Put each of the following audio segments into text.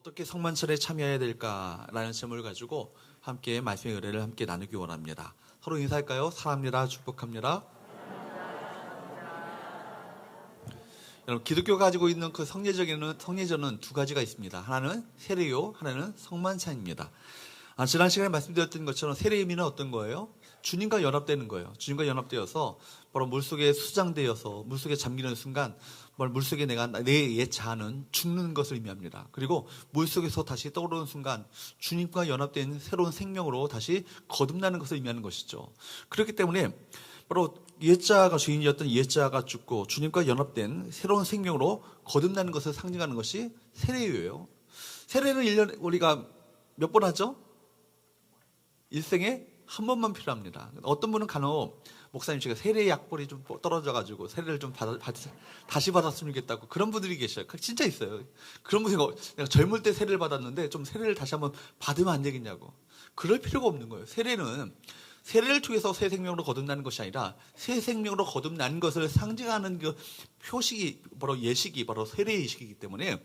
어떻게 성만찬에 참여해야 될까라는 질문을 가지고 함께 말씀의 의뢰를 함께 나누기 원합니다. 서로 인사할까요? 사랑합니다. 축복합니다. 여러분, 기독교가 가지고 있는 그 성례전은 두 가지가 있습니다. 하나는 세례요, 하나는 성만찬입니다. 지난 시간에 말씀드렸던 것처럼 세례의 의미는 어떤 거예요? 주님과 연합되는 거예요. 주님과 연합되어서 바로 물속에 수장되어서 물속에 잠기는 순간 물속에 내 옛 자아는 죽는 것을 의미합니다. 그리고 물속에서 다시 떠오르는 순간 주님과 연합된 새로운 생명으로 다시 거듭나는 것을 의미하는 것이죠. 그렇기 때문에 바로 옛자아가 죄인이었던 옛자아가 죽고 주님과 연합된 새로운 생명으로 거듭나는 것을 상징하는 것이 세례예요. 세례는 1년에 우리가 몇 번 하죠? 일생에 한 번만 필요합니다. 어떤 분은 간혹 목사님 제가 세례 약벌이 좀 떨어져가지고 세례를 좀 다시 받았으면 좋겠다고 그런 분들이 계셔요. 진짜 있어요. 그런 분이 내가 젊을 때 세례를 받았는데 좀 세례를 다시 한번 받으면 안 되겠냐고. 그럴 필요가 없는 거예요. 세례를 통해서 새 생명으로 거듭나는 것이 아니라 새 생명으로 거듭난 것을 상징하는 그 표식이 바로 예식이 바로 세례 예식이기 때문에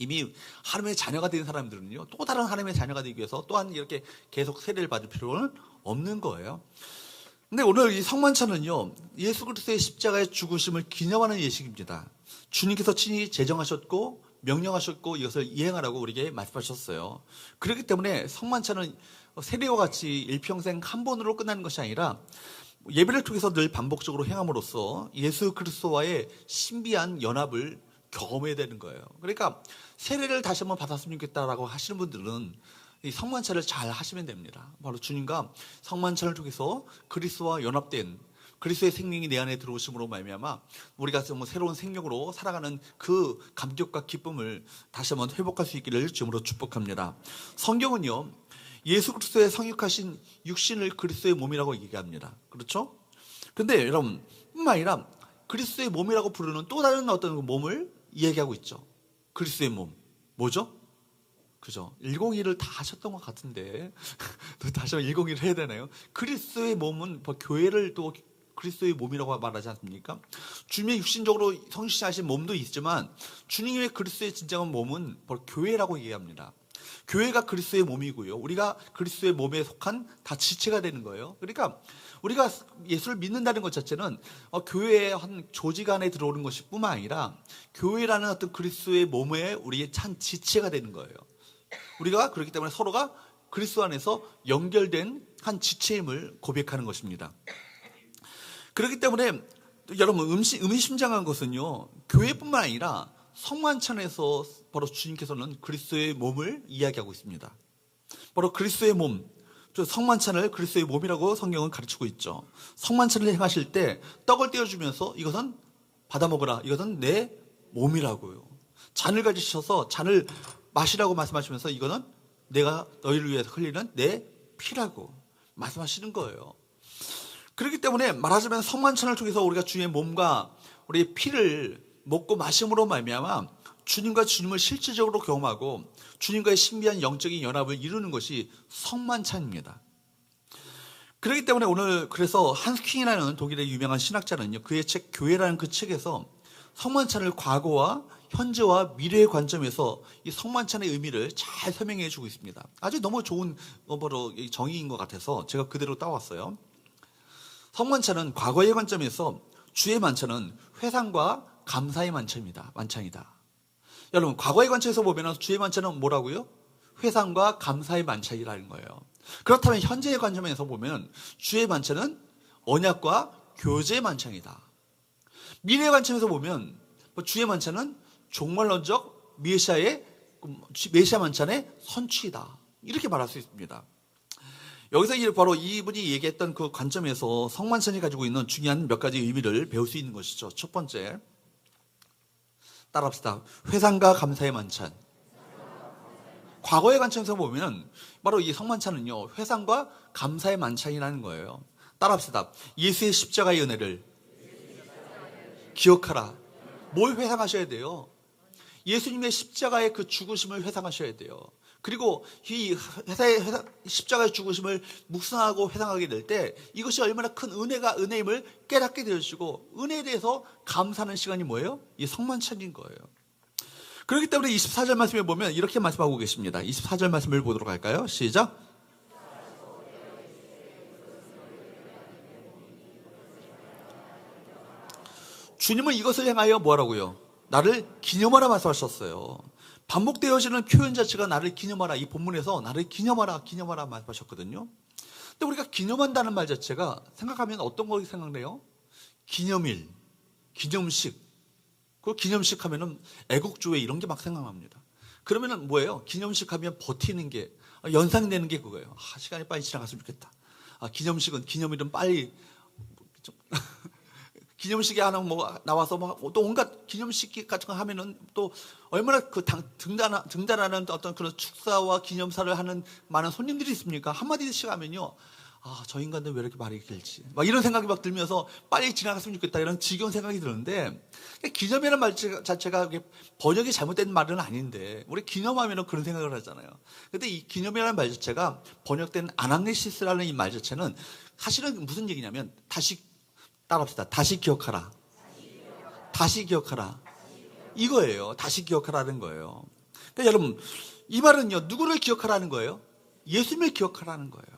이미 하나님의 자녀가 된 사람들은요, 또 다른 하나님의 자녀가 되기 위해서 또한 이렇게 계속 세례를 받을 필요는 없는 거예요. 근데 오늘 이 성만찬은요, 예수 그리스도의 십자가의 죽으심을 기념하는 예식입니다. 주님께서 친히 제정하셨고 명령하셨고 이것을 이행하라고 우리에게 말씀하셨어요. 그렇기 때문에 성만찬은 세례와 같이 일평생 한 번으로 끝나는 것이 아니라 예배를 통해서 늘 반복적으로 행함으로써 예수 그리스도와의 신비한 연합을 경험해야 되는 거예요. 그러니까 세례를 다시 한번 받았으면 좋겠다라고 하시는 분들은 이 성만찬을 잘 하시면 됩니다. 바로 주님과 성만찬을 통해서 그리스도와 연합된 그리스도의 생명이 내 안에 들어오심으로 말미암아 우리가 새로운 생명으로 살아가는 그 감격과 기쁨을 다시 한번 회복할 수 있기를 주님으로 축복합니다. 성경은요, 예수 그리스도의 성육하신 육신을 그리스도의 몸이라고 얘기합니다. 그렇죠? 근데 여러분, 뿐만 아니라 그리스도의 몸이라고 부르는 또 다른 어떤 몸을 이야기하고 있죠. 그리스도의 몸. 뭐죠? 그죠? 101을 다 하셨던 것 같은데 다시 한번 101을 해야 되나요? 그리스도의 몸은 교회를 또 그리스도의 몸이라고 말하지 않습니까? 주님의 육신적으로 성신하신 몸도 있지만 주님의 그리스도의 진정한 몸은 바로 교회라고 얘기합니다. 교회가 그리스도의 몸이고요. 우리가 그리스도의 몸에 속한 다 지체가 되는 거예요. 그러니까 우리가 예수를 믿는다는 것 자체는 교회의 한 조직 안에 들어오는 것이 뿐만 아니라 교회라는 어떤 그리스도의 몸에 우리의 찬 지체가 되는 거예요. 우리가 그렇기 때문에 서로가 그리스도 안에서 연결된 한 지체임을 고백하는 것입니다. 그렇기 때문에 여러분 의미심장한 것은요, 교회뿐만 아니라 성만찬에서 바로 주님께서는 그리스도의 몸을 이야기하고 있습니다. 바로 그리스도의 몸, 성만찬을 그리스도의 몸이라고 성경은 가르치고 있죠. 성만찬을 행하실 때 떡을 떼어주면서 이것은 받아 먹으라, 이것은 내 몸이라고요. 잔을 가지셔서 잔을 마시라고 말씀하시면서 이거는 내가 너희를 위해서 흘리는 내 피라고 말씀하시는 거예요. 그렇기 때문에 말하자면 성만찬을 통해서 우리가 주의 몸과 우리의 피를 먹고 마심으로 말미암아 주님과 주님을 실질적으로 경험하고 주님과의 신비한 영적인 연합을 이루는 것이 성만찬입니다. 그렇기 때문에 오늘 그래서 한스킹이라는 독일의 유명한 신학자는요, 그의 책 교회라는 그 책에서 성만찬을 과거와 현재와 미래의 관점에서 이 성만찬의 의미를 잘 설명해 주고 있습니다. 아주 너무 좋은 정의인 것 같아서 제가 그대로 따왔어요. 성만찬은 과거의 관점에서 주의 만찬은 회상과 감사의 만찬이다. 여러분, 과거의 관점에서 보면 주의 만찬은 뭐라고요? 회상과 감사의 만찬이라는 거예요. 그렇다면 현재의 관점에서 보면 주의 만찬은 언약과 교제의 만찬이다. 미래의 관점에서 보면 주의 만찬은 종말론적 메시아 만찬의 선취이다. 이렇게 말할 수 있습니다. 여기서 바로 이분이 얘기했던 그 관점에서 성만찬이 가지고 있는 중요한 몇 가지 의미를 배울 수 있는 것이죠. 첫 번째, 따라합시다. 회상과 감사의 만찬. 과거의 관점에서 보면 바로 이 성만찬은요, 회상과 감사의 만찬이라는 거예요. 따라합시다. 예수의 십자가의 은혜를 기억하라. 뭘 회상하셔야 돼요? 예수님의 십자가의 그 죽으심을 회상하셔야 돼요. 그리고 이 십자가의 죽으심을 묵상하고 회상하게 될 때 이것이 얼마나 큰 은혜임을 깨닫게 되시고 은혜에 대해서 감사하는 시간이 뭐예요? 이 성만찬인 거예요. 그렇기 때문에 24절 말씀에 보면 이렇게 말씀하고 계십니다. 24절 말씀을 보도록 할까요? 시작. 주님은 이것을 향하여 뭐라고요? 나를 기념하라 말씀하셨어요. 반복되어지는 표현 자체가 나를 기념하라. 이 본문에서 나를 기념하라, 기념하라 말씀하셨거든요. 근데 우리가 기념한다는 말 자체가 생각하면 어떤 거 생각나요? 기념일, 기념식. 그 기념식 하면은 애국주의 이런 게 막 생각납니다. 그러면은 뭐예요? 기념식 하면 버티는 게, 연상되는 게 그거예요. 시간이 빨리 지나갔으면 좋겠다. 기념식은, 기념일은 빨리, 기념식이 하나 뭐 나와서 또 온갖 기념식 같은 거 하면은 또 얼마나 그 등단하는 어떤 그런 축사와 기념사를 하는 많은 손님들이 있습니까? 한마디씩 하면요. 저 인간들 왜 이렇게 말이 길지? 막 이런 생각이 막 들면서 빨리 지나갔으면 좋겠다. 이런 지겨운 생각이 드는데, 기념이라는 말 자체가 번역이 잘못된 말은 아닌데, 우리 기념하면 그런 생각을 하잖아요. 근데 이 기념이라는 말 자체가 번역된 아낙네시스라는 이 말 자체는 사실은 무슨 얘기냐면, 따라합시다. 다시 기억하라. 다시 기억하라. 이거예요. 다시 기억하라는 거예요. 그러니까 여러분, 이 말은요, 누구를 기억하라는 거예요? 예수님을 기억하라는 거예요.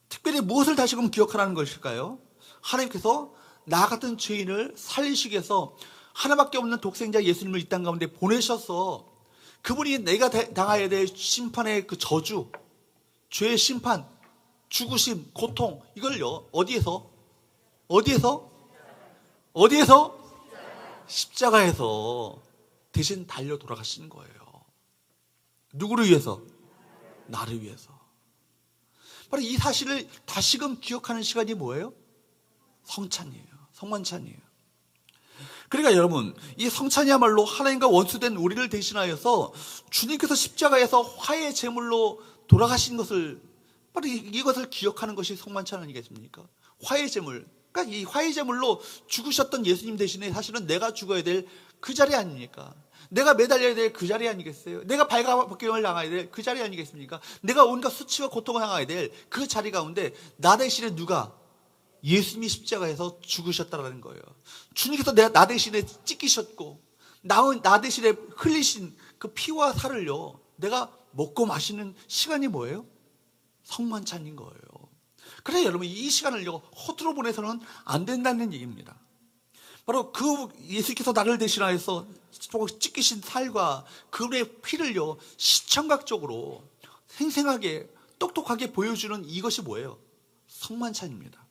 특별히 무엇을 다시금 기억하라는 것일까요? 하나님께서 나 같은 죄인을 살리시기 위해서 하나밖에 없는 독생자 예수님을 이 땅 가운데 보내셔서 그분이 내가 당해야 될 심판의 그 저주, 죄의 심판, 죽으심, 고통, 이걸요, 어디에서? 십자가에서 대신 달려 돌아가시는 거예요. 누구를 위해서? 나를 위해서. 바로 이 사실을 다시금 기억하는 시간이 뭐예요? 성찬이에요. 성만찬이에요. 그러니까 여러분, 이 성찬이야말로 하나님과 원수된 우리를 대신하여서 주님께서 십자가에서 화해 제물로 돌아가신 것을, 바로 이것을 기억하는 것이 성만찬 아니겠습니까? 화해 제물. 그러니까 이 화해 제물로 죽으셨던 예수님 대신에 사실은 내가 죽어야 될 그 자리 아닙니까? 내가 매달려야 될 그 자리 아니겠어요? 내가 발가벗김을 당해야 될 그 자리 아니겠습니까? 내가 온갖 수치와 고통을 당해야 될 그 자리 가운데 나 대신에 누가? 예수님이 십자가에서 죽으셨다는 거예요. 주님께서 나 대신에 찢기셨고 나 대신에 흘리신 그 피와 살을요, 내가 먹고 마시는 시간이 뭐예요? 성만찬인 거예요. 그래 여러분, 이 시간을요 허투루 보내서는 안 된다는 얘기입니다. 바로 그 예수께서 나를 대신하여서 찢기신 살과 그분의 피를요 시청각적으로 생생하게 똑똑하게 보여주는 이것이 뭐예요? 성만찬입니다.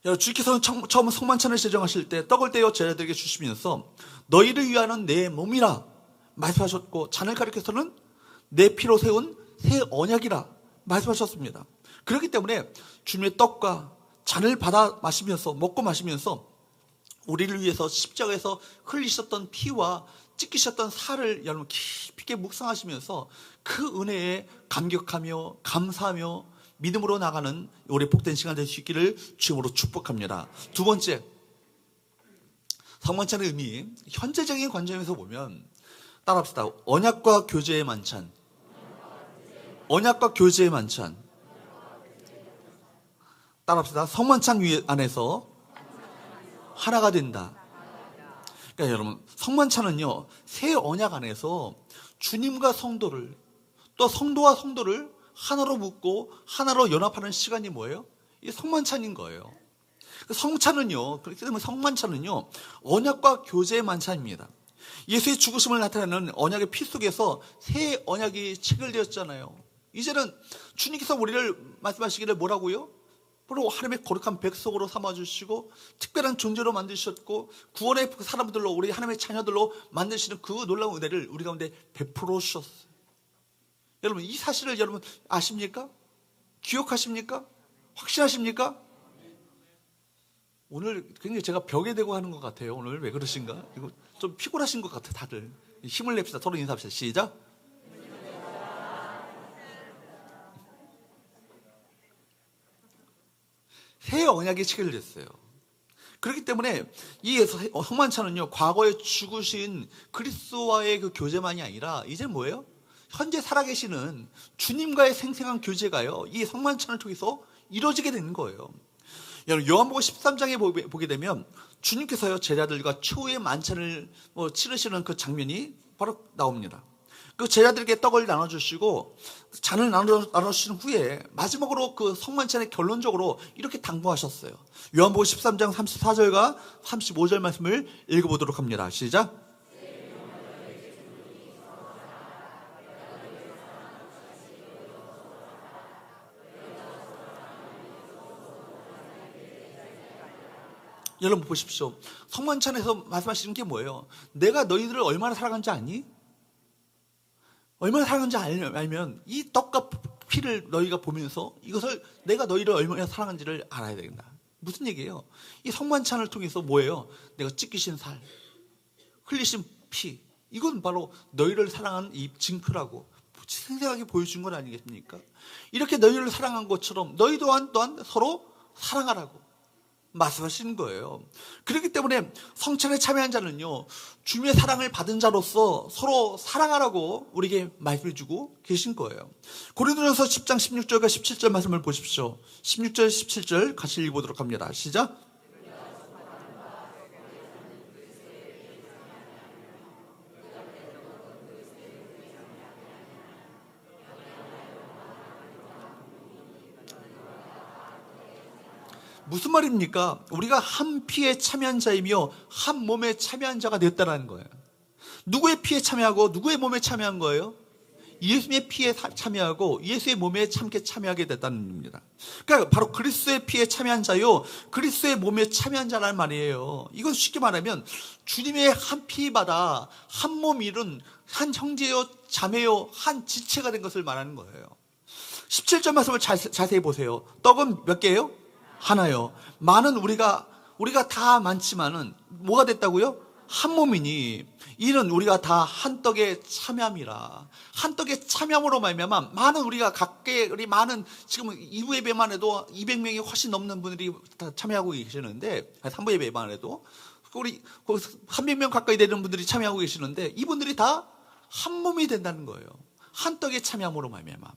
여러분, 주께서는 처음 성만찬을 제정하실 때 떡을 떼어 제자들에게 주시면서 너희를 위하는 내 몸이라 말씀하셨고, 잔을 가리켜서는 내 피로 세운 새 언약이라 말씀하셨습니다. 그렇기 때문에 주님의 떡과 잔을 받아 마시면서, 먹고 마시면서 우리를 위해서 십자가에서 흘리셨던 피와 찢기셨던 살을 여러분 깊이 있게 묵상하시면서 그 은혜에 감격하며 감사하며 믿음으로 나가는 우리 복된 시간 될 수 있기를 주님으로 축복합니다. 두 번째, 성만찬의 의미, 현재적인 관점에서 보면 따라합시다. 언약과 교제의 만찬. 언약과 교제의 만찬. 따라합시다. 성만찬 안에서 하나가 된다. 그러니까 여러분, 성만찬은요 새 언약 안에서 주님과 성도를, 또 성도와 성도를 하나로 묶고 하나로 연합하는 시간이 뭐예요? 이 성만찬인 거예요. 성찬은요, 그렇기 때문에 성만찬은요 언약과 교제의 만찬입니다. 예수의 죽으심을 나타내는 언약의 피 속에서 새 언약이 체결되었잖아요. 이제는 주님께서 우리를 말씀하시기를 뭐라고요? 바로 하나님의 거룩한 백성으로 삼아주시고 특별한 존재로 만드셨고 구원의 사람들로, 우리 하나님의 자녀들로 만드시는 그 놀라운 은혜를 우리 가운데 베풀어 주셨어요. 여러분, 이 사실을 여러분 아십니까? 기억하십니까? 확신하십니까? 오늘 굉장히 제가 벽에 대고 하는 것 같아요. 오늘 왜 그러신가? 이거 좀 피곤하신 것 같아. 다들 힘을 냅시다. 서로 인사합시다. 시작. 새 언약이 체결됐어요. 그렇기 때문에 이 성만찬은요 과거에 죽으신 그리스도와의 그 교제만이 아니라 이제 뭐예요? 현재 살아계시는 주님과의 생생한 교제가요 이 성만찬을 통해서 이루어지게 되는 거예요. 여러분, 요한복음 13장에 보게 되면 주님께서요 제자들과 최후의 만찬을 치르시는 그 장면이 바로 나옵니다. 그 제자들에게 떡을 나눠주시고 잔을 나눠주신 후에 마지막으로 그 성만찬의 결론적으로 이렇게 당부하셨어요. 요한복음 13장 34절과 35절 말씀을 읽어보도록 합니다. 시작. 여러분 보십시오. 성만찬에서 말씀하시는 게 뭐예요? 내가 너희들을 얼마나 사랑한지 아니? 얼마나 사랑한지 알면 이 떡과 피를 너희가 보면서 이것을 내가 너희를 얼마나 사랑한지를 알아야 된다. 무슨 얘기예요? 이 성만찬을 통해서 뭐예요? 내가 찢기신 살, 흘리신 피, 이건 바로 너희를 사랑한 이 징표라고 생생하게 보여준 건 아니겠습니까? 이렇게 너희를 사랑한 것처럼 너희 또한 서로 사랑하라고 말씀하시는 거예요. 그렇기 때문에 성찬에 참여한 자는요, 주님의 사랑을 받은 자로서 서로 사랑하라고 우리에게 말씀해주고 계신 거예요. 고린도전서 10장 16절과 17절 말씀을 보십시오. 16절 17절 같이 읽어보도록 합니다. 시작. 무슨 말입니까? 우리가 한 피에 참여한 자이며 한 몸에 참여한 자가 되었다는 거예요. 누구의 피에 참여하고 누구의 몸에 참여한 거예요? 예수님의 피에 참여하고 예수의 몸에 참여하게 됐다는 겁니다. 그러니까 바로 그리스도의 피에 참여한 자요, 그리스도의 몸에 참여한 자라는 말이에요. 이건 쉽게 말하면 주님의 한 피받아 한 몸 이룬 한 형제요, 자매요, 한 지체가 된 것을 말하는 거예요. 17절 말씀을 자세히 보세요. 떡은 몇 개예요? 하나요. 많은 우리가 다 많지만은 뭐가 됐다고요? 한 몸이니 이는 우리가 다 한 떡에 참여함이라. 한 떡에 참여함으로 말미암아 많은 우리가 각계 우리 많은 지금 2부 예배만 해도 200명이 훨씬 넘는 분들이 다 참여하고 계시는데 3부 예배만 해도 우리 300명 가까이 되는 분들이 참여하고 계시는데 이분들이 다 한 몸이 된다는 거예요. 한 떡에 참여함으로 말미암아.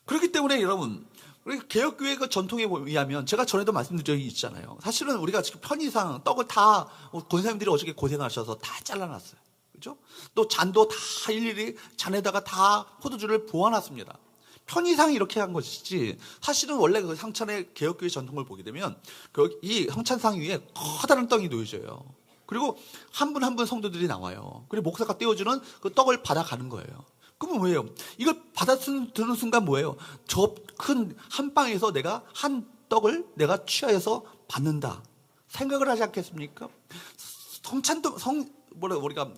그렇기 때문에 여러분, 우리 개혁교회 그 전통에 의하면 제가 전에도 말씀드린 적이 있잖아요. 사실은 우리가 지금 편의상 떡을 다 권사님들이 어저께 고생하셔서 다 잘라놨어요. 그죠? 또 잔도 다 일일이 잔에다가 다 포도주를 부어놨습니다. 편의상 이렇게 한 것이지 사실은 원래 그 성찬의 개혁교회 전통을 보게 되면 이 성찬상 위에 커다란 떡이 놓여져요. 그리고 한 분 한 분 성도들이 나와요. 그리고 목사가 떼어주는 그 떡을 받아가는 거예요. 그러면 뭐예요? 이걸 받아드는 순간 뭐예요? 저 큰 한 빵에서 내가 한 떡을 내가 취하여서 받는다. 생각을 하지 않겠습니까? 성찬도 우리가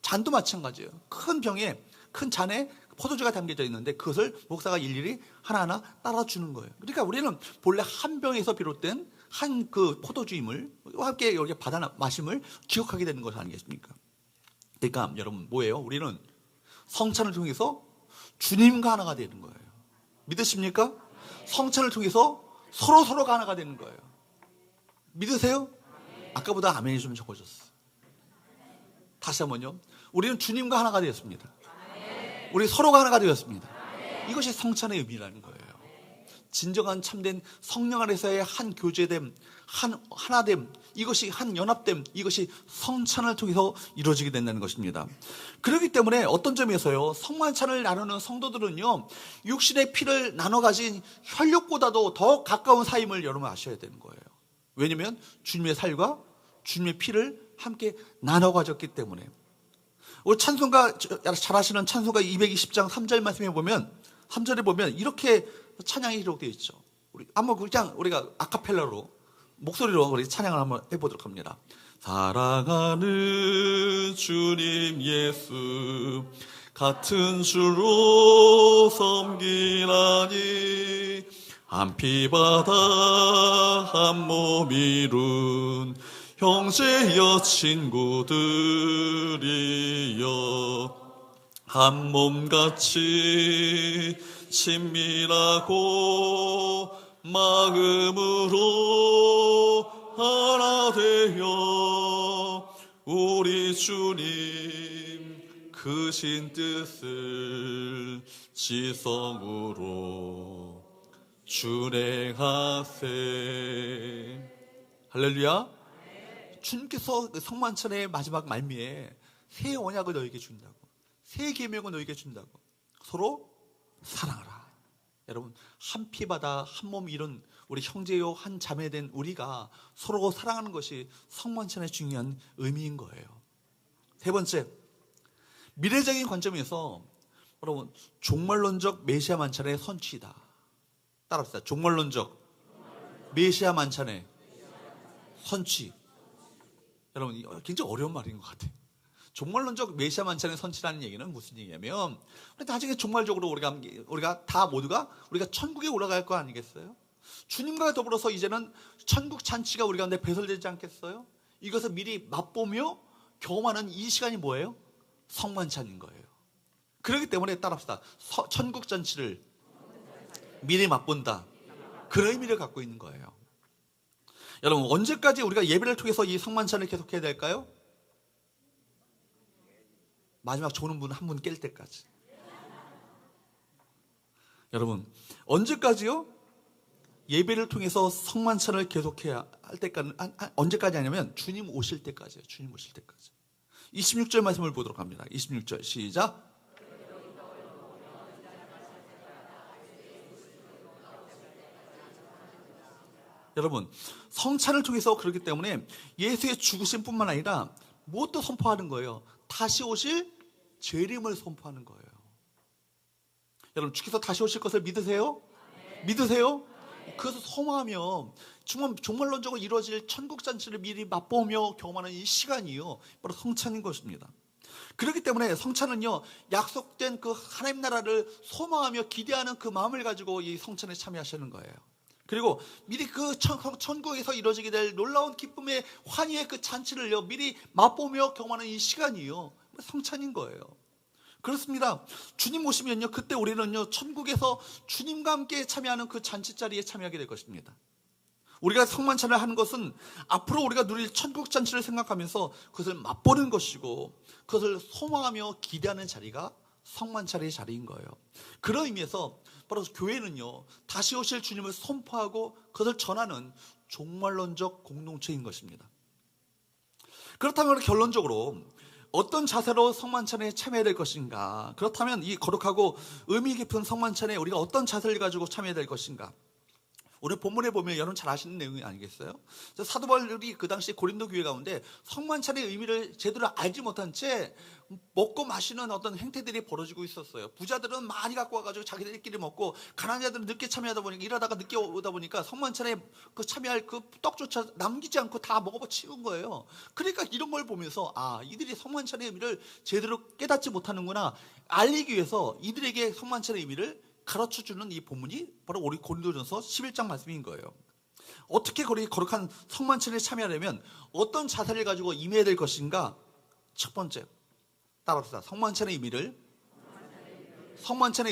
잔도 마찬가지예요. 큰 병에 큰 잔에 포도주가 담겨져 있는데 그것을 목사가 일일이 하나하나 따라주는 거예요. 그러니까 우리는 본래 한 병에서 비롯된 한 그 포도주임을 함께 여기 받아 마심을 기억하게 되는 것 아니겠습니까? 그러니까 여러분 뭐예요? 우리는 성찬을 통해서 주님과 하나가 되는 거예요. 믿으십니까? 성찬을 통해서 서로가 하나가 되는 거예요. 믿으세요? 아까보다 아멘이 좀 적어졌어. 다시 한번요. 우리는 주님과 하나가 되었습니다. 우리 서로가 하나가 되었습니다. 이것이 성찬의 의미라는 거예요. 진정한 참된 성령 안에서의 한 교제됨, 한 하나됨, 이것이 한 연합됨, 이것이 성찬을 통해서 이루어지게 된다는 것입니다. 그렇기 때문에 어떤 점에서요, 성만찬을 나누는 성도들은요, 육신의 피를 나눠 가진 혈육보다도 더 가까운 사임을 여러분 아셔야 되는 거예요. 왜냐하면 주님의 살과 주님의 피를 함께 나눠 가졌기 때문에. 우리 찬송가 잘 아시는 찬송가 220장 3절 말씀에 보면 3절에 보면 이렇게 찬양이 기록되어 있죠. 우리 한번 그냥 우리가 아카펠라로 목소리로 우리 찬양을 한번 해보도록 합니다. 사랑하는 주님 예수 같은 주로 섬기나니 한 피바다 한 몸 이룬 형제여 친구들이여 한 몸같이 친밀하고 마음으로 하나 되어 우리 주님 크신 뜻을 지성으로 준행하세. 할렐루야. 주님께서 성만찬의 마지막 말미에 새 언약을 너에게 준다고. 새 계명을 너에게 준다고. 서로 사랑하라. 여러분, 한 피바다 한 몸 이룬 우리 형제요 한 자매된 우리가 서로 사랑하는 것이 성만찬의 중요한 의미인 거예요. 세 번째, 미래적인 관점에서 여러분, 종말론적 메시아 만찬의 선취이다. 따라합시다. 종말론적 메시아 만찬의 선취. 여러분, 굉장히 어려운 말인 것 같아요. 종말론적 메시아 만찬의 선취라는 얘기는 무슨 얘기냐면, 나중에 종말적으로 우리가 다 모두가 우리가 천국에 올라갈 거 아니겠어요? 주님과 더불어서 이제는 천국 잔치가 우리 가운데 배설되지 않겠어요? 이것을 미리 맛보며 경험하는 이 시간이 뭐예요? 성만찬인 거예요. 그렇기 때문에 따라합시다. 천국 잔치를 미리 맛본다. 그런 의미를 갖고 있는 거예요. 여러분, 언제까지 우리가 예배를 통해서 이 성만찬을 계속해야 될까요? 마지막 조는 분 한 분 깰 때까지. 여러분, 언제까지요? 예배를 통해서 성만찬을 계속해야 할 때까지. 언제까지 하냐면 주님 오실 때까지예요. 주님 오실 때까지. 26절 말씀을 보도록 합니다. 26절 시작. 여러분, 성찬을 통해서 그렇기 때문에 예수의 죽으심뿐만 아니라 무엇도 선포하는 거예요? 다시 오실 재림을 선포하는 거예요. 여러분, 주께서 다시 오실 것을 믿으세요? 믿으세요? 그것을 소망하며 종말론적으로 이루어질 천국 잔치를 미리 맛보며 경험하는 이 시간이요, 바로 성찬인 것입니다. 그렇기 때문에 성찬은요, 약속된 그 하나님 나라를 소망하며 기대하는 그 마음을 가지고 이 성찬에 참여하시는 거예요. 그리고 미리 그 천국에서 이루어지게 될 놀라운 기쁨의 환희의 그 잔치를요, 미리 맛보며 경험하는 이 시간이요, 성찬인 거예요. 그렇습니다. 주님 오시면요, 그때 우리는요, 천국에서 주님과 함께 참여하는 그 잔치 자리에 참여하게 될 것입니다. 우리가 성만찬을 하는 것은 앞으로 우리가 누릴 천국 잔치를 생각하면서 그것을 맛보는 것이고, 그것을 소망하며 기대하는 자리가 성만찬의 자리인 거예요. 그런 의미에서 바로 교회는요, 다시 오실 주님을 선포하고 그것을 전하는 종말론적 공동체인 것입니다. 그렇다면 결론적으로 어떤 자세로 성만찬에 참여해야 될 것인가? 그렇다면 이 거룩하고 의미 깊은 성만찬에 우리가 어떤 자세를 가지고 참여해야 될 것인가? 오늘 본문에 보면 여러분 잘 아시는 내용이 아니겠어요? 사도 바울이 그 당시 고린도 교회 가운데 성만찬의 의미를 제대로 알지 못한 채 먹고 마시는 어떤 행태들이 벌어지고 있었어요. 부자들은 많이 갖고 와가지고 자기들끼리 먹고, 가난한 자들은 늦게 참여하다 보니까, 일하다가 늦게 오다 보니까 성만찬에 그 참여할 그 떡조차 남기지 않고 다 먹어버 치운 거예요. 그러니까 이런 걸 보면서, 이들이 성만찬의 의미를 제대로 깨닫지 못하는구나, 알리기 위해서 이들에게 성만찬의 의미를 가르쳐주는 이 본문이 바로 우리 고린도전서 11장 말씀인 거예요. 어떻게 거룩한 성만찬에 참여하려면 어떤 자세를 가지고 임해야 될 것인가? 첫 번째, 따라합시다. 성만찬의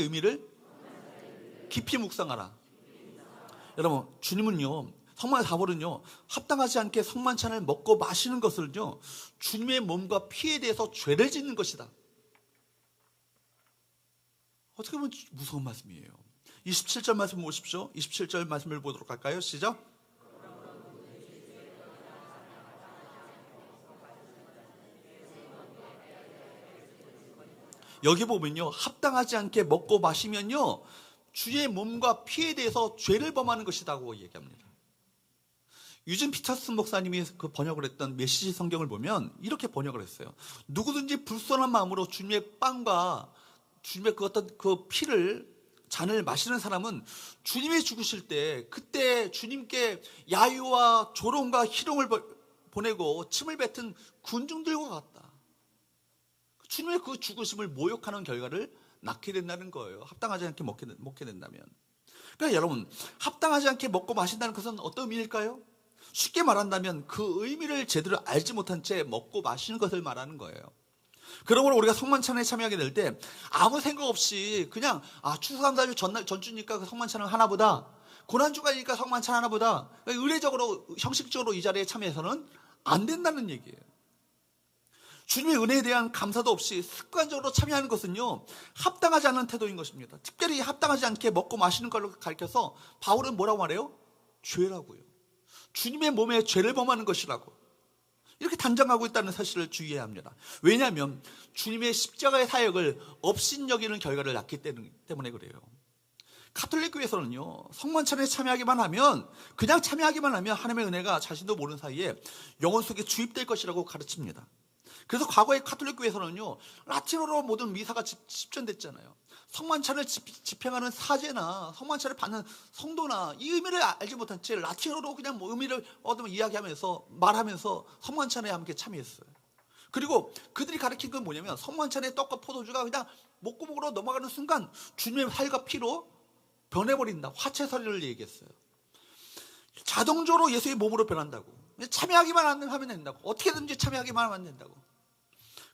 의미를 깊이 묵상하라. 여러분, 주님은요, 성만 사벌은요, 합당하지 않게 성만찬을 먹고 마시는 것을요, 주님의 몸과 피에 대해서 죄를 짓는 것이다. 어떻게 보면 무서운 말씀이에요. 27절 말씀 보십시오. 27절 말씀을 보도록 할까요? 시작. 여기 보면요, 합당하지 않게 먹고 마시면요, 주의 몸과 피에 대해서 죄를 범하는 것이라고 얘기합니다. 유진 피터슨 목사님이 그 번역을 했던 메시지 성경을 보면 이렇게 번역을 했어요. 누구든지 불순한 마음으로 주님의 빵과 주님의 그 어떤 그 잔을 마시는 사람은 주님이 죽으실 때, 그때 주님께 야유와 조롱과 희롱을 보내고 침을 뱉은 군중들과 같다. 주님의 그 죽으심을 모욕하는 결과를 낳게 된다는 거예요. 합당하지 않게 먹게 된다면. 그러니까 여러분, 합당하지 않게 먹고 마신다는 것은 어떤 의미일까요? 쉽게 말한다면 그 의미를 제대로 알지 못한 채 먹고 마시는 것을 말하는 거예요. 그러므로 우리가 성만찬에 참여하게 될 때 아무 생각 없이 그냥 추수감사절 전주니까 그 성만찬을 하나보다, 고난주간이니까 성만찬 하나보다, 의례적으로 형식적으로 이 자리에 참여해서는 안 된다는 얘기예요. 주님의 은혜에 대한 감사도 없이 습관적으로 참여하는 것은요, 합당하지 않은 태도인 것입니다. 특별히 합당하지 않게 먹고 마시는 걸로 가르쳐서 바울은 뭐라고 말해요? 죄라고요. 주님의 몸에 죄를 범하는 것이라고. 이렇게 단정하고 있다는 사실을 주의해야 합니다. 왜냐하면 주님의 십자가의 사역을 업신여기는 결과를 낳기 때문에 그래요. 가톨릭 교회에서는요, 성만찬에 참여하기만 하면, 그냥 참여하기만 하면 하나님의 은혜가 자신도 모르는 사이에 영혼 속에 주입될 것이라고 가르칩니다. 그래서 과거의 가톨릭 교회에서는요, 라틴어로 모든 미사가 집전됐잖아요. 성만찬을 집행하는 사제나 성만찬을 받는 성도나 이 의미를 알지 못한 채 라틴어로 그냥 뭐 의미를 얻으면 이야기하면서 말하면서 성만찬에 함께 참여했어요. 그리고 그들이 가르친 건 뭐냐면 성만찬의 떡과 포도주가 그냥 목구멍으로 넘어가는 순간 주님의 살과 피로 변해버린다. 화채서리를 얘기했어요. 자동적으로 예수의 몸으로 변한다고. 참여하기만 하면 된다고. 어떻게든지 참여하기만 하면 된다고.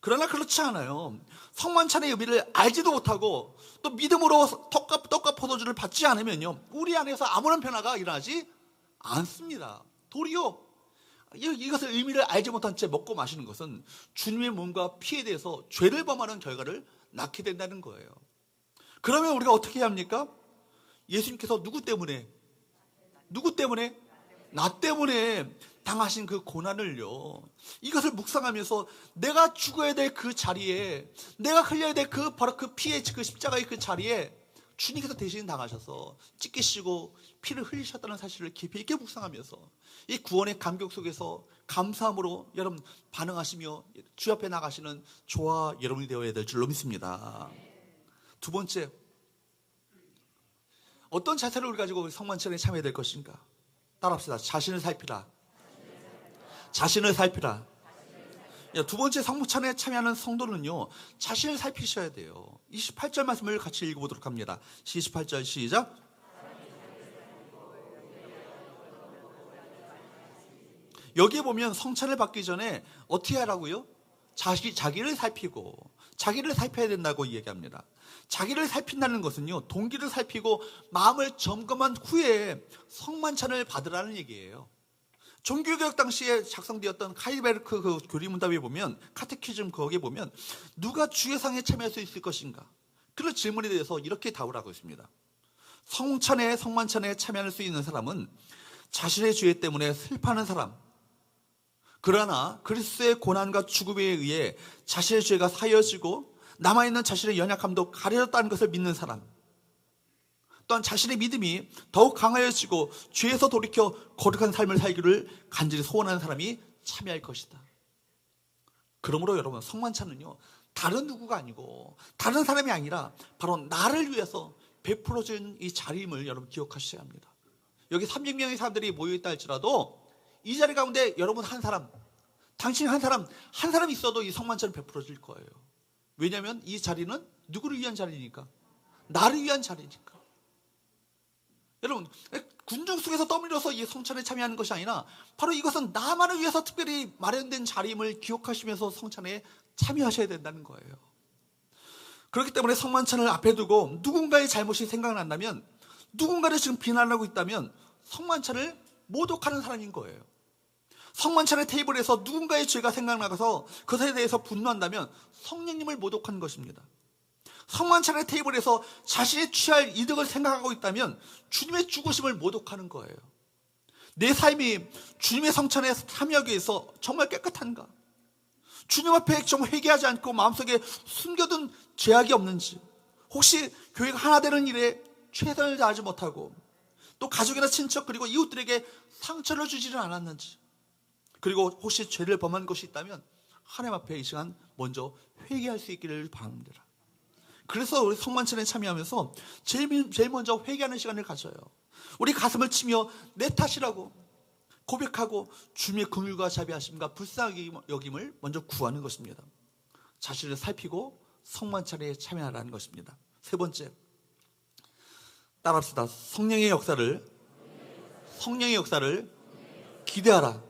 그러나 그렇지 않아요. 성만찬의 의미를 알지도 못하고 또 믿음으로 떡과 포도주를 받지 않으면요, 우리 안에서 아무런 변화가 일어나지 않습니다. 도리어 이것을 의미를 알지 못한 채 먹고 마시는 것은 주님의 몸과 피에 대해서 죄를 범하는 결과를 낳게 된다는 거예요. 그러면 우리가 어떻게 해야 합니까? 예수님께서 누구 때문에? 나 때문에 당하신 그 고난을요, 이것을 묵상하면서 내가 죽어야 될 그 자리에, 내가 흘려야 될 바로 그 피의 그 십자가의 그 자리에 주님께서 대신 당하셔서 찢기시고 피를 흘리셨다는 사실을 깊이 있게 묵상하면서 이 구원의 감격 속에서 감사함으로 여러분 반응하시며 주 앞에 나가시는 저와 여러분이 되어야 될 줄로 믿습니다. 두 번째, 어떤 자세를 우리 가지고 성만찬에 참여해야 될 것인가? 따라합시다. 자신을 살피라. 두 번째 성만찬에 참여하는 성도는요, 자신을 살피셔야 돼요. 28절 말씀을 같이 읽어보도록 합니다. 28절 시작. 여기에 보면 성찬을 받기 전에 어떻게 하라고요? 자기를 살피고, 자기를 살펴야 된다고 얘기합니다. 자기를 살핀다는 것은요, 동기를 살피고 마음을 점검한 후에 성만찬을 받으라는 얘기예요. 종교개혁 당시에 작성되었던 카이베르크 그 교리문답에 보면, 카테키즘 거기에 보면 누가 주회상에 참여할 수 있을 것인가? 그런 질문에 대해서 이렇게 답을 하고 있습니다. 성만찬에 참여할 수 있는 사람은 자신의 죄 때문에 슬퍼하는 사람, 그러나 그리스도의 고난과 죽음에 의해 자신의 죄가 사여지고 남아있는 자신의 연약함도 가려졌다는 것을 믿는 사람, 또한 자신의 믿음이 더욱 강하여지고 죄에서 돌이켜 거룩한 삶을 살기를 간절히 소원하는 사람이 참여할 것이다. 그러므로 여러분, 성만찬은요, 다른 누구가 아니고 다른 사람이 아니라 바로 나를 위해서 베풀어진 이 자리임을 여러분 기억하셔야 합니다. 여기 300명의 사람들이 모여있다 할지라도 이 자리 가운데 여러분 한 사람, 당신 한 사람 있어도 이 성만찬은 베풀어질 거예요. 왜냐하면 이 자리는 누구를 위한 자리니까? 나를 위한 자리니까. 여러분, 군중 속에서 떠밀려서 이 성찬에 참여하는 것이 아니라 바로 이것은 나만을 위해서 특별히 마련된 자리임을 기억하시면서 성찬에 참여하셔야 된다는 거예요. 그렇기 때문에 성만찬을 앞에 두고 누군가의 잘못이 생각난다면, 누군가를 지금 비난하고 있다면 성만찬을 모독하는 사람인 거예요. 성만찬의 테이블에서 누군가의 죄가 생각나서 그것에 대해서 분노한다면 성령님을 모독하는 것입니다. 성만찬의 테이블에서 자신이 취할 이득을 생각하고 있다면 주님의 죽으심을 모독하는 거예요. 내 삶이 주님의 성찬에 참여하기 위해서 정말 깨끗한가? 주님 앞에 정말 회개하지 않고 마음속에 숨겨둔 죄악이 없는지, 혹시 교회가 하나 되는 일에 최선을 다하지 못하고 또 가족이나 친척 그리고 이웃들에게 상처를 주지는 않았는지, 그리고 혹시 죄를 범한 것이 있다면 하나님 앞에 이 시간 먼저 회개할 수 있기를 바랍니다. 그래서 우리 성만찬에 참여하면서 제일 먼저 회개하는 시간을 가져요. 우리 가슴을 치며 내 탓이라고 고백하고 주님의 긍휼과 자비하심과 불쌍히 여김을 먼저 구하는 것입니다. 자신을 살피고 성만찬에 참여하라는 것입니다. 세 번째, 따라합시다. 성령의 역사를 기대하라.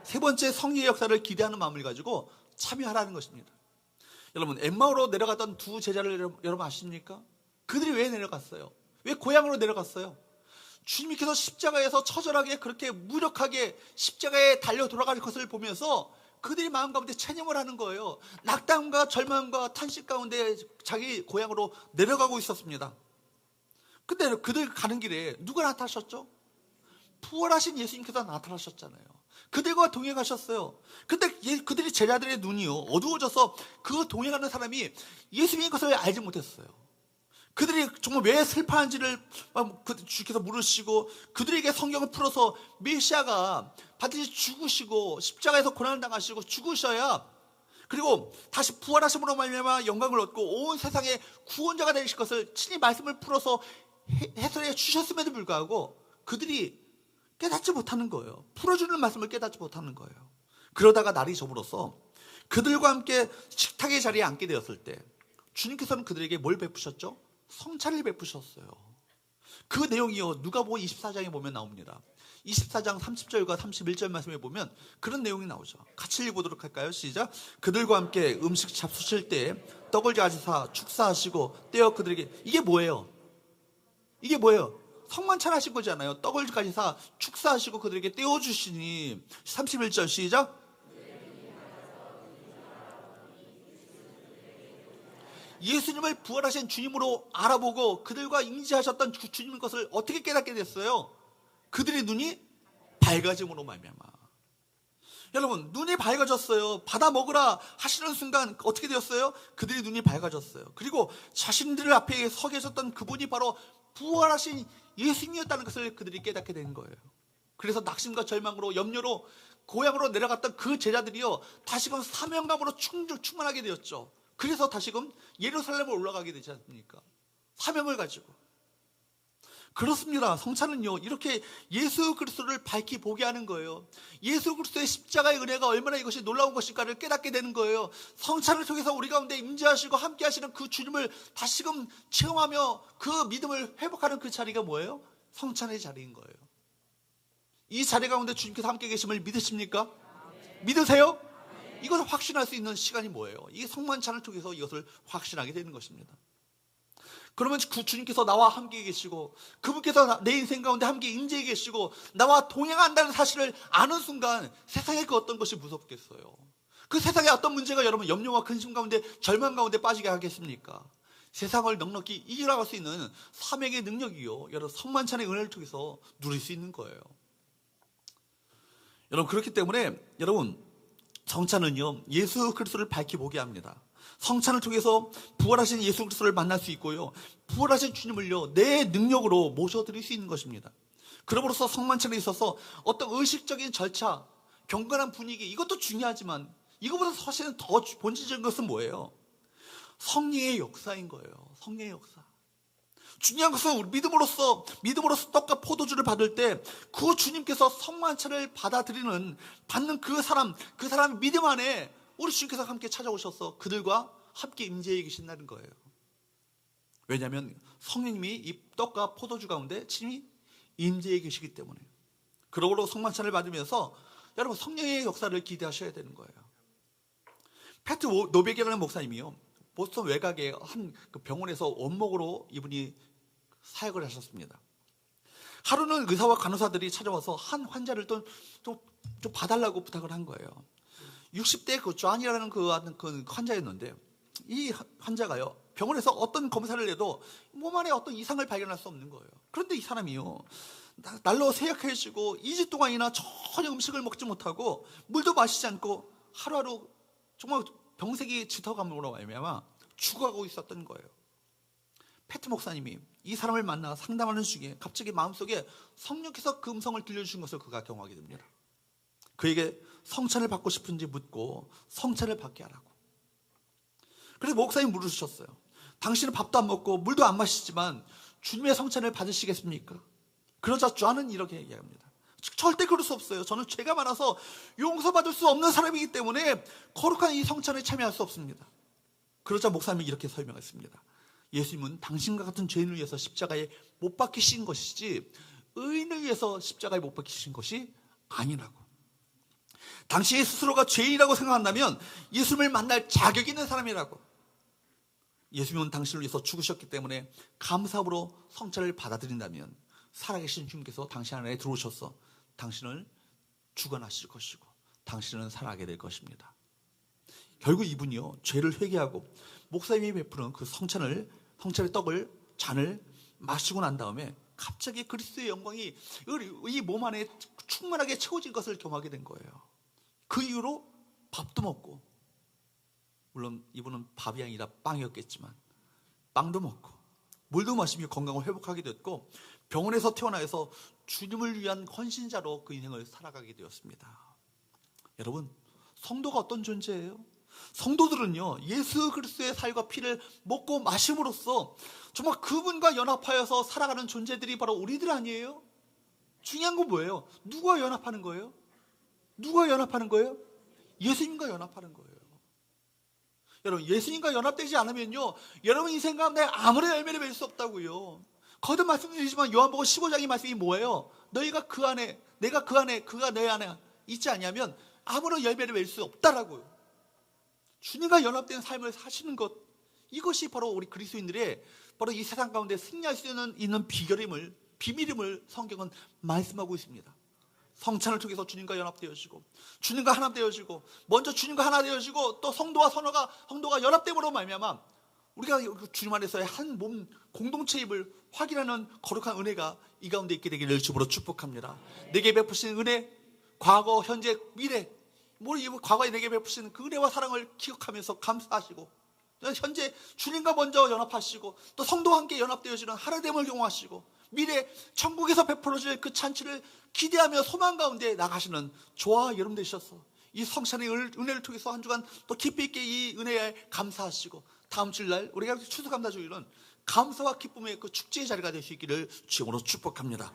세 번째, 성령의 역사를 기대하는 마음을 가지고 참여하라는 것입니다. 여러분, 엠마오로 내려갔던 두 제자를 여러분 아십니까? 그들이 왜 내려갔어요? 왜 고향으로 내려갔어요? 주님께서 십자가에서 처절하게 그렇게 무력하게 십자가에 달려 돌아갈 것을 보면서 그들이 마음 가운데 체념을 하는 거예요. 낙담과 절망과 탄식 가운데 자기 고향으로 내려가고 있었습니다. 근데 그들 가는 길에 누가 나타나셨죠? 부활하신 예수님께서 나타나셨잖아요. 그들과 동행하셨어요. 근데 그들이 제자들의 눈이요 어두워져서 그 동행하는 사람이 예수님인 것을 알지 못했어요. 그들이 정말 왜 슬퍼하는지를 주께서 물으시고 그들에게 성경을 풀어서 메시아가 반드시 죽으시고 십자가에서 고난을 당하시고 죽으셔야 그리고 다시 부활하심으로 말미암아 영광을 얻고 온 세상의 구원자가 되실 것을 친히 말씀을 풀어서 해설해 주셨음에도 불구하고 그들이 깨닫지 못하는 거예요. 풀어주는 말씀을 깨닫지 못하는 거예요. 그러다가 날이 저물어서 그들과 함께 식탁의 자리에 앉게 되었을 때 주님께서는 그들에게 뭘 베푸셨죠? 성찬을 베푸셨어요. 그 내용이요 누가복음 24장에 보면 나옵니다. 24장 30절과 31절 말씀에 보면 그런 내용이 나오죠. 같이 읽어보도록 할까요? 시작. 그들과 함께 음식 잡수실 때 떡을 가지사 축사하시고 떼어 그들에게 이게 뭐예요? 이게 뭐예요? 성만찬 하신 거잖아요. 떡을 가지사 축사하시고 그들에게 떼어주시니 31절 시작. 예수님을 부활하신 주님으로 알아보고 그들과 임재하셨던 주님의 것을 어떻게 깨닫게 됐어요? 그들의 눈이 밝아짐으로 말미암아. 여러분 눈이 밝아졌어요. 받아 먹으라 하시는 순간 어떻게 되었어요? 그들의 눈이 밝아졌어요. 그리고 자신들 앞에 서 계셨던 그분이 바로 부활하신 예수님이었다는 것을 그들이 깨닫게 된 거예요. 그래서 낙심과 절망으로 염려로 고향으로 내려갔던 그 제자들이요 다시금 사명감으로 충만하게 되었죠. 그래서 다시금 예루살렘을 올라가게 되지 않습니까? 사명을 가지고. 그렇습니다. 성찬은요 이렇게 예수 그리스도를 밝히 보게 하는 거예요. 예수 그리스도의 십자가의 은혜가 얼마나 이것이 놀라운 것일까를 깨닫게 되는 거예요. 성찬을 통해서 우리 가운데 임재하시고 함께 하시는 그 주님을 다시금 체험하며 그 믿음을 회복하는 그 자리가 뭐예요? 성찬의 자리인 거예요. 이 자리 가운데 주님께서 함께 계심을 믿으십니까? 믿으세요? 이것을 확신할 수 있는 시간이 뭐예요? 이 성만찬을 통해서 이것을 확신하게 되는 것입니다. 그러면 그 주님께서 나와 함께 계시고 그분께서 내 인생 가운데 함께 임재해 계시고 나와 동행한다는 사실을 아는 순간 세상의 그 어떤 것이 무섭겠어요? 그 세상의 어떤 문제가 여러분 염려와 근심 가운데 절망 가운데 빠지게 하겠습니까? 세상을 넉넉히 이겨나갈 수 있는 사명의 능력이요 여러분 성만찬의 은혜를 통해서 누릴 수 있는 거예요. 여러분 그렇기 때문에 여러분 성찬은요 예수 그리스도를 밝히 보게 합니다. 성찬을 통해서 부활하신 예수 그리스도를 만날 수 있고요 부활하신 주님을요 내 능력으로 모셔드릴 수 있는 것입니다. 그럼으로써 성만찬에 있어서 어떤 의식적인 절차, 경건한 분위기 이것도 중요하지만 이것보다 사실은 더 본질적인 것은 뭐예요? 성령의 역사인 거예요. 성령의 역사. 중요한 것은 우리 믿음으로써 떡과 포도주를 받을 때 그 주님께서 성만찬을 받는 그 사람의 믿음 안에 우리 주님께서 함께 찾아오셔서 그들과 함께 임재해 계신다는 거예요. 왜냐하면 성령님이 이 떡과 포도주 가운데 친히 임재해 계시기 때문에. 그러므로 성만찬을 받으면서 여러분 성령의 역사를 기대하셔야 되는 거예요. 패트 노백이라는 목사님이요 보스턴 외곽의 한 병원에서 원목으로 이분이 사역을 하셨습니다. 하루는 의사와 간호사들이 찾아와서 한 환자를 좀 봐달라고 부탁을 한 거예요. 60대 그 존이라는 그 환자였는데 이 환자가요 병원에서 어떤 검사를 해도 몸 안에 어떤 이상을 발견할 수 없는 거예요. 그런데 이 사람이요 날로 세약해지고 2주 동안이나 전혀 음식을 먹지 못하고 물도 마시지 않고 하루하루 정말 병색이 짙어감으로 말미암아 죽어가고 있었던 거예요. 패트 목사님이 이 사람을 만나 상담하는 중에 갑자기 마음속에 성령께서 그 음성을 들려주신 것을 그가 경험하게 됩니다. 그에게 성찬을 받고 싶은지 묻고 성찬을 받게 하라고. 그래서 목사님 물으셨어요. 당신은 밥도 안 먹고 물도 안 마시지만 주님의 성찬을 받으시겠습니까? 그러자 존은 이렇게 얘기합니다. 절대 그럴 수 없어요. 저는 죄가 많아서 용서받을 수 없는 사람이기 때문에 거룩한 이 성찬에 참여할 수 없습니다. 그러자 목사님이 이렇게 설명했습니다. 예수님은 당신과 같은 죄인을 위해서 십자가에 못 박히신 것이지 의인을 위해서 십자가에 못 박히신 것이 아니라고. 당신이 스스로가 죄인이라고 생각한다면 예수님을 만날 자격이 있는 사람이라고. 예수님은 당신을 위해서 죽으셨기 때문에 감사함으로 성찬을 받아들인다면 살아계신 주님께서 당신 안에 들어오셔서 당신을 주관하실 것이고 당신은 살아가게 될 것입니다. 결국 이분이요 죄를 회개하고 목사님이 베푸는 그 성찬의 떡을 잔을 마시고 난 다음에 갑자기 그리스도의 영광이 이 몸 안에 충만하게 채워진 것을 경험하게 된 거예요. 그 이후로 밥도 먹고, 물론 이분은 밥이 아니라 빵이었겠지만 빵도 먹고 물도 마시며 건강을 회복하게 됐고, 병원에서 태어나서 주님을 위한 헌신자로 그 인생을 살아가게 되었습니다. 여러분, 성도가 어떤 존재예요? 성도들은요, 예수 그리스도의 살과 피를 먹고 마심으로써 정말 그분과 연합하여서 살아가는 존재들이 바로 우리들 아니에요? 중요한 건 뭐예요? 누가 연합하는 거예요? 누가 연합하는 거예요? 예수님과 연합하는 거예요. 여러분, 예수님과 연합되지 않으면요, 여러분 인생 가운데 아무런 열매를 맺을 수 없다고요. 거듭 말씀드리지만 요한복음 15장의 말씀이 뭐예요? 너희가 그 안에, 내가 그 안에, 그가 내 안에 있지 않냐면 아무런 열매를 맺을 수 없다라고요. 주님과 연합된 삶을 사시는 것, 이것이 바로 우리 그리스도인들의 바로 이 세상 가운데 승리할 수 있는 비밀임을 성경은 말씀하고 있습니다. 성찬을 통해서 주님과 연합되어지고, 주님과 하나 되어지고, 먼저 주님과 하나 되어지고, 또 성도와 성도가 연합됨으로 말미암아 우리가 주님 안에서의 한 몸 공동체임을 확인하는 거룩한 은혜가 이 가운데 있게 되기를 주으로 축복합니다. 내게 베푸신 은혜, 과거, 현재, 미래, 과거에 내게 베푸신 그 은혜와 사랑을 기억하면서 감사하시고, 현재 주님과 먼저 연합하시고, 또 성도와 함께 연합되어지는 하나됨을 경험하시고, 미래 천국에서 베풀어질 그 잔치를 기대하며 소망 가운데 나가시는 저와 여러분 되셨어. 이 성찬의 은혜를 통해서 한 주간 또 깊이 있게 이 은혜에 감사하시고, 다음 주일날 우리가 추수감사주일은 감사와 기쁨의 그 축제의 자리가 될 수 있기를 주님으로 축복합니다.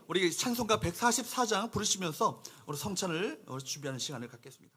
우리 찬송가 144장 부르시면서 우리 성찬을 준비하는 시간을 갖겠습니다.